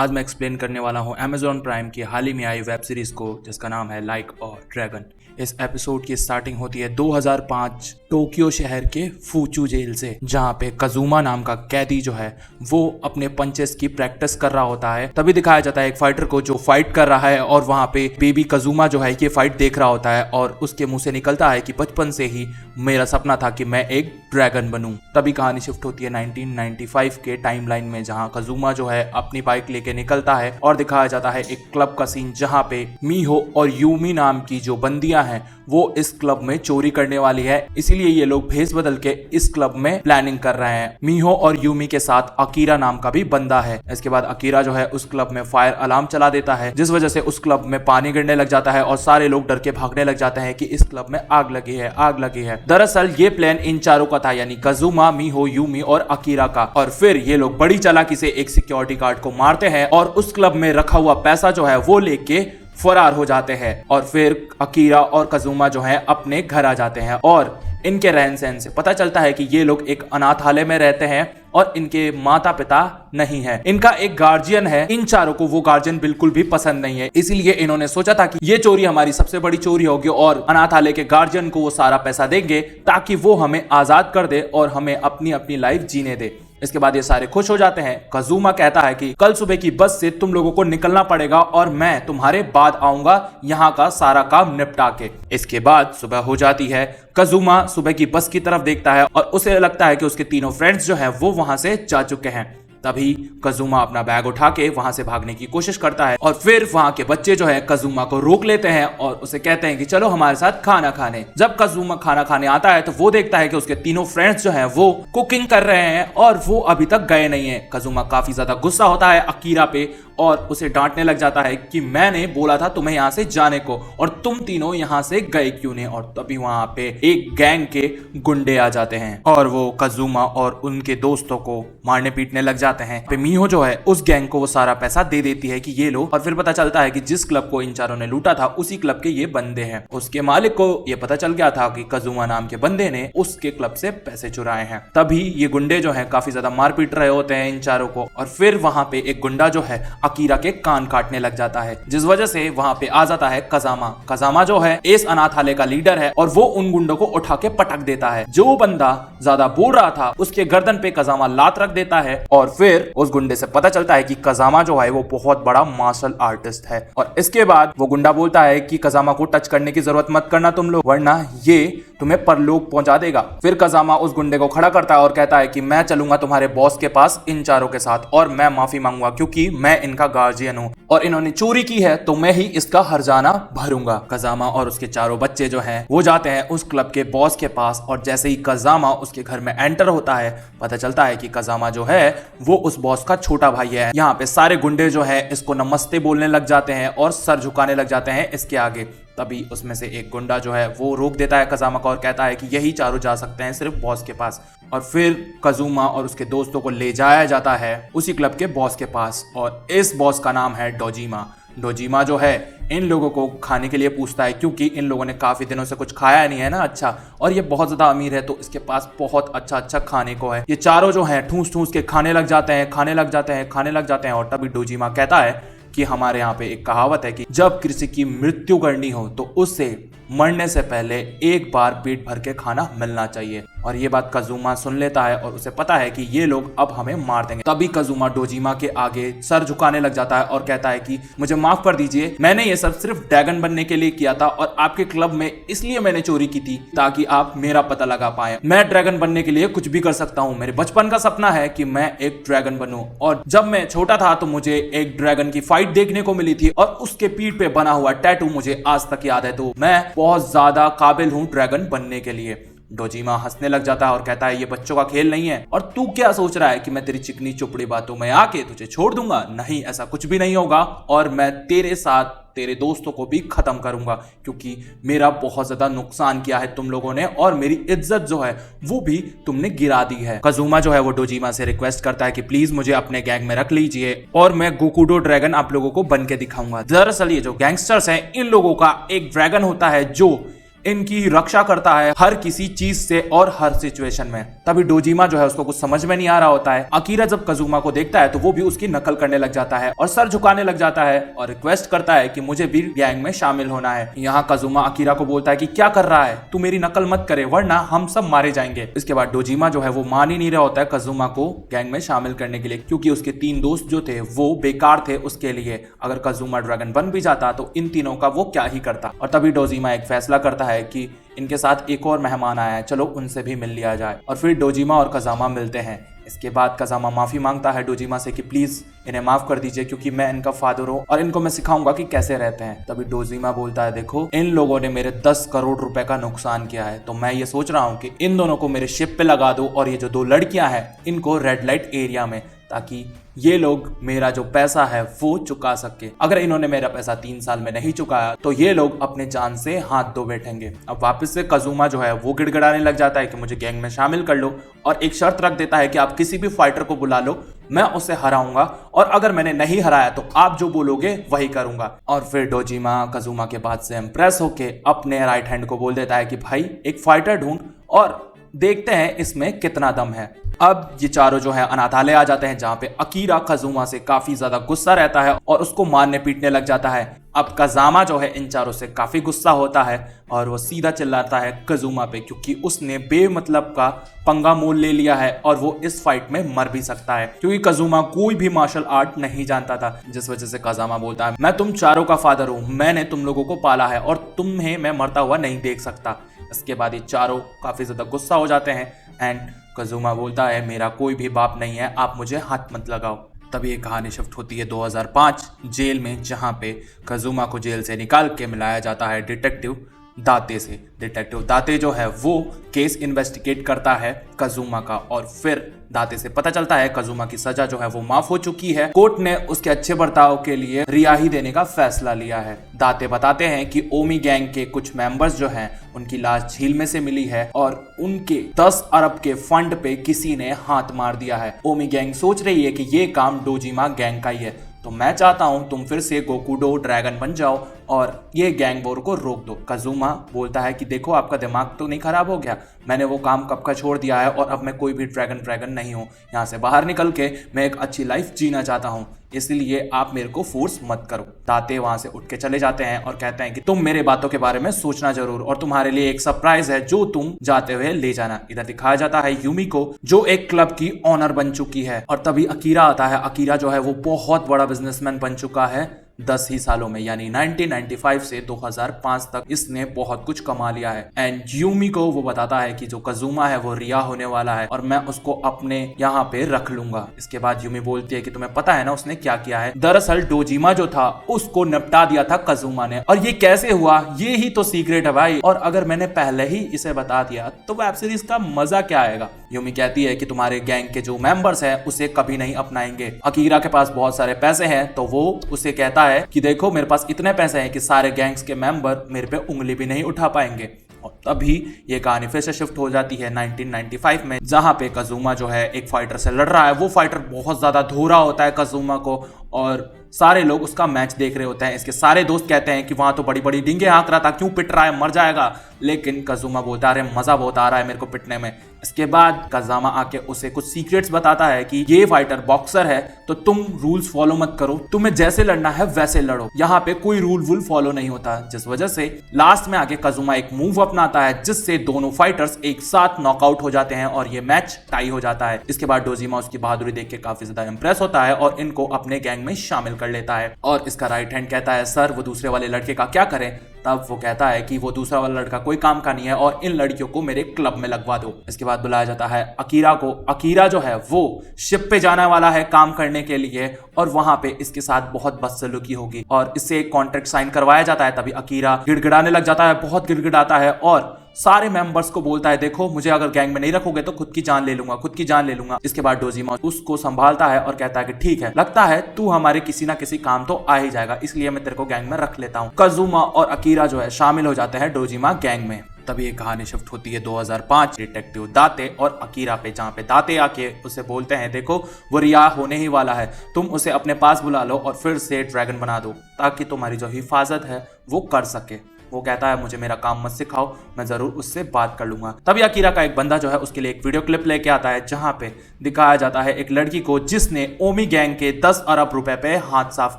आज मैं एक्सप्लेन करने वाला हूँ Amazon प्राइम की हाल ही में आई वेब सीरीज को जिसका नाम है लाइक अ ड्रैगन। इस एपिसोड की स्टार्टिंग होती है 2005 टोक्यो शहर के फूचू जेल से, जहाँ पे कजुमा नाम का कैदी जो है वो अपने पंचेस की प्रैक्टिस कर रहा होता है। तभी दिखाया जाता है एक फाइटर को जो फाइट कर रहा है और वहाँ पे बेबी कजुमा जो है ये फाइट देख रहा होता है और उसके मुंह से निकलता है कि बचपन से ही मेरा सपना था कि मैं एक ड्रैगन बनूं। तभी कहानी शिफ्ट होती है 1995 के टाइमलाइन में, जहाँ कजुमा जो है अपनी बाइक लेके निकलता है और दिखाया जाता है एक क्लब का सीन जहाँ पे मीहो और यूमी नाम की जो बंदियां हैं वो इस क्लब में चोरी करने वाली है। इसीलिए ये लोग भेस बदल के इस क्लब में प्लानिंग कर रहे हैं। मीहो और यूमी के साथ अकीरा नाम का भी बंदा है। इसके बाद अकीरा जो है उस क्लब में फायर अलार्म चला देता है, जिस वजह से उस क्लब में पानी गिरने लग जाता है और सारे लोग डर के भागने लग जाते हैं कि इस क्लब में आग लगी है, आग लगी है। दरअसल ये प्लान इन चारों का था, यानी कजुमा, मीहो, यूमी और अकीरा का। और फिर ये लोग बड़ी चालाकी से एक सिक्योरिटी गार्ड को मारते हैं और उस क्लब में रखा हुआ पैसा जो है वो लेके फरार हो जाते हैं। और फिर अकीरा और कजुमा जो है अपने घर आ जाते हैं और इनके रहन सहन से पता चलता है कि ये लोग एक अनाथालय में रहते हैं और इनके माता पिता नहीं है। इनका एक गार्जियन है। इन चारों को वो गार्जियन बिल्कुल भी पसंद नहीं है, इसीलिए इन्होंने सोचा था कि ये चोरी हमारी सबसे बड़ी चोरी होगी और अनाथालय के गार्जियन को वो सारा पैसा देंगे ताकि वो हमें आजाद कर दे और हमें अपनी अपनी लाइफ जीने दे। इसके बाद ये सारे खुश हो जाते हैं। कजुमा कहता है कि कल सुबह की बस से तुम लोगों को निकलना पड़ेगा और मैं तुम्हारे बाद आऊंगा यहाँ का सारा काम निपटा के। इसके बाद सुबह हो जाती है। कजुमा सुबह की बस की तरफ देखता है और उसे लगता है कि उसके तीनों फ्रेंड्स जो हैं वो वहां से जा चुके हैं। तभी कजुमा अपना बैग उठा के वहां से भागने की कोशिश करता है और फिर वहां के बच्चे जो है कजुमा को रोक लेते हैं और उसे कहते हैं कि चलो हमारे साथ खाना खाने। जब कजुमा खाना खाने आता है तो वो देखता है कि उसके तीनों फ्रेंड्स जो हैं वो कुकिंग कर रहे हैं और वो अभी तक गए नहीं है। कजुमा काफी ज्यादा गुस्सा होता है अकीरा पे और उसे डांटने लग जाता है कि मैंने बोला था तुम्हें यहाँ से जाने को और तुम तीनों यहाँ से गए क्यों नहीं। और तभी वहां पे एक गैंग के गुंडे आ जाते हैं और वो कजुमा और उनके दोस्तों को मारने पीटने लग जाते हैं। मीहो जो है उस गैंग को वो सारा पैसा दे देती है कि ये लो। और फिर पता चलता है कि जिस क्लब को इन चारों ने लूटा था उसी क्लब के ये बंदे हैं। उसके मालिक को ये पता चल गया था कि कजुमा नाम के बंदे ने उसके क्लब से पैसे चुराए हैं। तभी ये गुंडे जो है काफी ज्यादा मार पीट रहे होते हैं इन चारों को और फिर वहां पे एक गुंडा जो है अकीरा के कान काटने लग जाता है, जिस वजह से वहां पे आ जाता है कजामा। कजामा जो है इस अनाथालय का लीडर है और वो उन गुंडों को उठा के पटक देता है। जो बंदा ज्यादा बोल रहा था उसके गर्दन पे कजामा लात रख देता है और फिर उस गुंडे से पता चलता है कि कजामा जो है वो बहुत बड़ा मार्शल आर्टिस्ट है। और इसके बाद वो गुंडा बोलता है कि कजामा को टच करने की जरूरत मत करना तुम लोग, वरना ये तुम्हें परलोक पहुंचा देगा। फिर कजामा उस गुंडे को खड़ा करता है और कहता है कि मैं चलूंगा तुम्हारे बॉस के पास इन चारों के साथ और मैं माफी मांगूंगा क्योंकि मैं इनका गार्जियन हूं और इन्होंने चोरी की है तो मैं ही इसका हर्जाना भरूंगा। कजामा और उसके चारों बच्चे जो हैं वो जाते हैं उस क्लब के बॉस के पास और जैसे ही कजामा उसके घर में एंटर होता है पता चलता है कि कजामा जो है वो उस बॉस का छोटा भाई है। यहाँ पे सारे गुंडे जो है इसको नमस्ते बोलने लग जाते हैं और सर झुकाने लग जाते हैं इसके आगे। तभी उसमें से एक गुंडा जो है वो रोक देता है कजामा को और कहता है कि यही चारों जा सकते हैं सिर्फ बॉस के पास। और फिर कजुमा और उसके दोस्तों को ले जाया जाता है उसी क्लब के बॉस के पास और इस बॉस का नाम है डोजिमा। डोजिमा जो है इन लोगों को खाने के लिए पूछता है क्योंकि इन लोगों ने काफी दिनों से कुछ खाया नहीं है ना अच्छा, और ये बहुत ज्यादा अमीर है तो इसके पास बहुत अच्छा अच्छा खाने को है। ये चारों जो हैं ठूस ठूस के खाने लग जाते हैं, खाने लग जाते हैं, खाने लग जाते हैं। और तभी डोजिमा कहता है कि हमारे यहाँ पे एक कहावत है कि जब किसी की मृत्यु करनी हो तो उससे मरने से पहले एक बार पेट भर के खाना मिलना चाहिए। और ये बात कजुमा सुन लेता है और उसे पता है कि ये लोग अब हमें मार देंगे। तभी कजुमा डोजिमा के आगे सर झुकाने लग जाता है और कहता है कि मुझे माफ कर दीजिए, मैंने ये सब सिर्फ ड्रैगन बनने के लिए किया था और आपके क्लब में इसलिए मैंने चोरी की थी ताकि आप मेरा पता लगा पाए। मैं ड्रैगन बनने के लिए कुछ भी कर सकता हूँ। मेरे बचपन का सपना है कि मैं एक ड्रैगन बनूं और जब मैं छोटा था तो मुझे एक ड्रैगन की फाइट देखने को मिली थी और उसके पीठ पे बना हुआ टैटू मुझे आज तक याद है, तो मैं बहुत ज्यादा काबिल हूँ ड्रैगन बनने के लिए। डोजिमा हंसने लग जाता है और कहता है ये बच्चों का खेल नहीं है और तू क्या सोच रहा है कि मैं तेरी चिकनी चुपड़ी बातों में आके तुझे छोड़ दूंगा। नहीं, ऐसा कुछ भी नहीं होगा और मैं तेरे साथ तेरे दोस्तों को भी खत्म करूंगा क्योंकि मेरा बहुत ज्यादा नुकसान किया है तुम लोगों ने और मेरी इज्जत जो है वो भी तुमने गिरा दी है। कजुमा जो है वो डोजिमा से रिक्वेस्ट करता है कि प्लीज मुझे अपने गैंग में रख लीजिए और मैं गोकुडो ड्रैगन आप लोगों को बन के दिखाऊंगा। दरअसल ये जो गैंगस्टर्स हैं इन लोगों का एक ड्रैगन होता है जो इनकी रक्षा करता है हर किसी चीज से और हर सिचुएशन में। तभी डोजिमा जो है उसको कुछ समझ में नहीं आ रहा होता है। अकीरा जब कजुमा को देखता है तो वो भी उसकी नकल करने लग जाता है और सर झुकाने लग जाता है और रिक्वेस्ट करता है कि मुझे भी गैंग में शामिल होना है। यहाँ कजुमा अकीरा को बोलता है कि क्या कर रहा है, तू मेरी नकल मत करे वरना हम सब मारे जाएंगे। इसके बाद डोजिमा जो है वो मान ही नहीं रहा होता है कजुमा को गैंग में शामिल करने के लिए, क्योंकि उसके 3 दोस्त जो थे वो बेकार थे उसके लिए। अगर कजुमा ड्रैगन बन भी जाता तो इन तीनों का वो क्या ही करता। और तभी डोजिमा एक फैसला करता है कि इनके साथ एक और मेहमान आया है, चलो उनसे भी मिल लिया जाए। और फिर डोजिमा और कजामा मिलते हैं। इसके बाद कजामा माफी मांगता है डोजिमा से कि प्लीज इन्हें माफ कर दीजिए, क्योंकि मैं इनका फादर हूँ और इनको मैं सिखाऊंगा कि कैसे रहते हैं। तभी डोजिमा बोलता है देखो, इन लोगों ने मेरे 10 करोड़ रुपए का नुकसान किया है, तो मैं ये सोच रहा हूँ कि इन दोनों को मेरे शिप पे लगा दो और ये जो 2 लड़कियां हैं इनको रेड लाइट एरिया में, ताकि ये लोग मेरा जो पैसा है वो चुका सके। अगर इन्होंने मेरा पैसा 3 साल में नहीं चुकाया तो ये लोग अपने जान से हाथ धो बैठेंगे। अब वापस से कजुमा जो है वो गिड़गिड़ाने लग जाता है कि मुझे गैंग में शामिल कर लो, और एक शर्त रख देता है कि आप किसी भी फाइटर को बुला लो, मैं उसे हराऊंगा, और अगर मैंने नहीं हराया तो आप जो बोलोगे वही करूंगा। और फिर डोजिमा कजुमा के बात से इंप्रेस होके अपने राइट हैंड को बोल देता है कि भाई एक फाइटर ढूंढ और देखते हैं इसमें कितना दम है। अब ये चारों जो है अनाथालय आ जाते हैं, जहां पे अकीरा कजुमा से काफी ज्यादा गुस्सा रहता है और उसको मारने पीटने लग जाता है। अब कजामा जो है इन चारों से काफी गुस्सा होता है और वो सीधा चिल्लाता है कजुमा पे, क्योंकि उसने बेमतलब का पंगा मोल ले लिया है और वो इस फाइट में मर भी सकता है, क्योंकि कजुमा कोई भी मार्शल आर्ट नहीं जानता था। जिस वजह से कजामा बोलता है मैं तुम चारों का फादर हूँ, मैंने तुम लोगों को पाला है और तुम्हें मैं मरता हुआ नहीं देख सकता। इसके बाद ये चारों काफी ज्यादा गुस्सा हो जाते हैं एंड कजुमा बोलता है मेरा कोई भी बाप नहीं है, आप मुझे हाथ मत लगाओ। तभी ये कहानी शिफ्ट होती है 2005 जेल में, जहां पे कजुमा को जेल से निकाल के मिलाया जाता है डिटेक्टिव दाते से। डिटेक्टिव दाते जो है वो केस इन्वेस्टिगेट करता है कजुमा का, और फिर दाते से पता चलता है कजुमा की सजा जो है वो माफ हो चुकी है। कोर्ट ने उसके अच्छे बर्ताव के लिए रिहाई देने का फैसला लिया है। दाते बताते हैं कि ओमी गैंग के कुछ मेंबर्स जो हैं उनकी लाश झील में से मिली है और उनके 10 अरब के फंड पे किसी ने हाथ मार दिया है। ओमी गैंग सोच रही है कि ये काम डोजिमा गैंग का ही है, तो मैं चाहता हूं तुम फिर से गोकुडो ड्रैगन बन जाओ और ये गैंग वॉर को रोक दो। कजुमा बोलता है कि देखो आपका दिमाग तो नहीं खराब हो गया, मैंने वो काम कब का छोड़ दिया है और अब मैं कोई भी ड्रैगन नहीं हूँ। यहाँ से बाहर निकल के मैं एक अच्छी लाइफ जीना चाहता हूँ, इसलिए आप मेरे को फोर्स मत करो। दाते वहां से उठ के चले जाते हैं और कहते हैं कि तुम मेरे बातों के बारे में सोचना जरूर, और तुम्हारे लिए एक सरप्राइज है जो तुम जाते हुए ले जाना। इधर दिखाया जाता है यूमी को जो एक क्लब की ऑनर बन चुकी है, और तभी अकीरा आता है। अकीरा जो है वो बहुत बड़ा बिजनेसमैन बन चुका है 10 ही सालों में, यानी 1995 से 2005 तक इसने बहुत कुछ कमा लिया है। एंड यूमी को वो बताता है कि जो कजुमा है वो रिहा होने वाला है और मैं उसको अपने यहाँ पे रख लूंगा। इसके बाद यूमी बोलती है कि तुम्हें पता है ना उसने क्या किया है, दरअसल डोजिमा जो था उसको निपटा दिया था कजुमा ने, और ये कैसे हुआ ये ही तो सीक्रेट है भाई, और अगर मैंने पहले ही इसे बता दिया तो वेब सीरीज का मजा क्या आएगा। यूमी कहती है कि तुम्हारे गैंग के जो मेंबर्स हैं उसे कभी नहीं अपनाएंगे। अकीरा के पास बहुत सारे पैसे हैं तो वो उसे कहता है कि देखो मेरे पास इतने पैसे हैं कि सारे गैंग्स के मेंबर मेरे पे उंगली भी नहीं उठा पाएंगे। और तभी ये कहानी फिर से शिफ्ट हो जाती है 1995 में, जहां पे कजुमा जो है एक फाइटर से लड़ रहा है। वो फाइटर बहुत ज्यादा धो रहा होता है कजुमा को और सारे लोग उसका मैच देख रहे होते हैं। इसके सारे दोस्त कहते हैं कि वहां तो बड़ी बड़ी डींगे हाँक रहा था, क्यों पिट रहा है, मर जाएगा। लेकिन कजुमा बोलता है अरे मजा बहुत आ रहा है मेरे को पिटने में। इसके बाद कजामा आके उसे कुछ सीक्रेट्स बताता है कि ये फाइटर बॉक्सर है तो तुम रूल्स फॉलो मत करो, तुम्हें जैसे लड़ना है वैसे लड़ो, यहाँ पे कोई रूल वूल फॉलो नहीं होता। जिस वजह से लास्ट में आके कजुमा एक मूव अपनाता है जिससे दोनों फाइटर्स एक साथ नॉकआउट हो जाते हैं और ये मैच टाई हो जाता है। इसके बाद डोजिमा उसकी बहादुरी देख के काफी ज्यादा इंप्रेस होता है और इनको अपने गैंग में शामिल कर लेता है। और इसका राइट हैंड कहता है सर वो दूसरे वाले लड़के का क्या करें। तब वो कहता है कि वो दूसरा वाला लड़का कोई काम का नहीं है और इन लड़कियों को मेरे क्लब में लगवा दो। इसके बाद बुलाया जाता है अकीरा को। अकीरा जो है वो शिप पे जाने वाला है काम करने के लिए और वहां पे इसके साथ बहुत बदसलूकी होगी और इससे एक कॉन्ट्रैक्ट साइन करवाया जाता है। तभी अकीरा गिड़गिड़ाने लग जाता है, बहुत गिड़गिड़ाता है और सारे मेंबर्स को बोलता है देखो मुझे अगर गैंग में नहीं रखोगे तो खुद की जान ले लूंगा, खुद की जान ले लूंगा। इसके बाद डोजिमा उसको संभालता है और कहता है कि ठीक है, लगता है तू हमारे किसी ना किसी काम तो आ ही जाएगा, इसलिए मैं तेरे को गैंग में रख लेता हूँ। कजुमा और अकीरा जो है शामिल हो जाते हैं डोजिमा गैंग में। तभी ये कहानी शिफ्ट होती है 2005 डिटेक्टिव दाते और अकीरा पे, जहाँ पे दाते आके उसे बोलते हैं देखो वो रिहा होने ही वाला है, तुम उसे अपने पास बुला लो और फिर से ड्रैगन बना दो ताकि तुम्हारी जो हिफाजत है वो कर सके। वो कहता है मुझे मेरा काम मत सिखाओ, मैं जरूर उससे बात कर लूंगा। तभी अकीरा का एक बंदा जो है उसके लिए एक वीडियो क्लिप लेके आता है जहां पे दिखाया जाता है एक लड़की को जिसने ओमी गैंग के 10 अरब रुपए पे हाथ साफ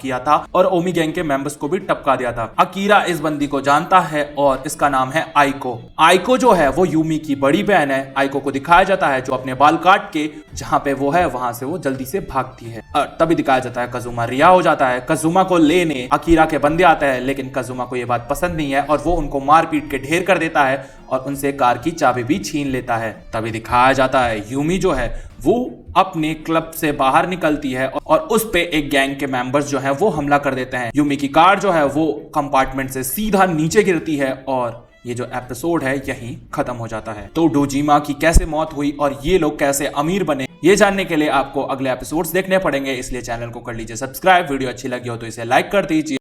किया था और ओमी गैंग के मेंबर्स को भी टपका दिया था। अकीरा इस बंदी को जानता है और इसका नाम है आइको। आइको जो है वो यूमी की बड़ी बहन है। आइको को दिखाया जाता है जो अपने बाल काट के जहां पे वो है वहां से वो जल्दी से भागती है। तभी दिखाया जाता है कजुमा रिया हो जाता है। कजुमा को लेने अकीरा के बंदे आते हैं, लेकिन कजुमा को ये बात पसंद नहीं है और वो उनको मार पीट के ढेर कर देता है और उनसे कार की चाबी भी छीन लेता है। तभी दिखाया जाता है यूमी जो है वो अपने क्लब से बाहर निकलती है और उस पे एक गैंग के मेंबर्स जो हैं वो हमला कर देते हैं। यूमी की कार जो है वो कंपार्टमेंट से सीधा नीचे गिरती है और ये जो एपिसोड है यहीं खत्म हो जाता है। तो डोजीमा की कैसे मौत हुई और ये लोग कैसे अमीर बने, ये जानने के लिए आपको अगले एपिसोड्स देखने पड़ेंगे, इसलिए चैनल को कर लीजिए सब्सक्राइब। वीडियो अच्छी लगी हो तो इसे लाइक कर दीजिए।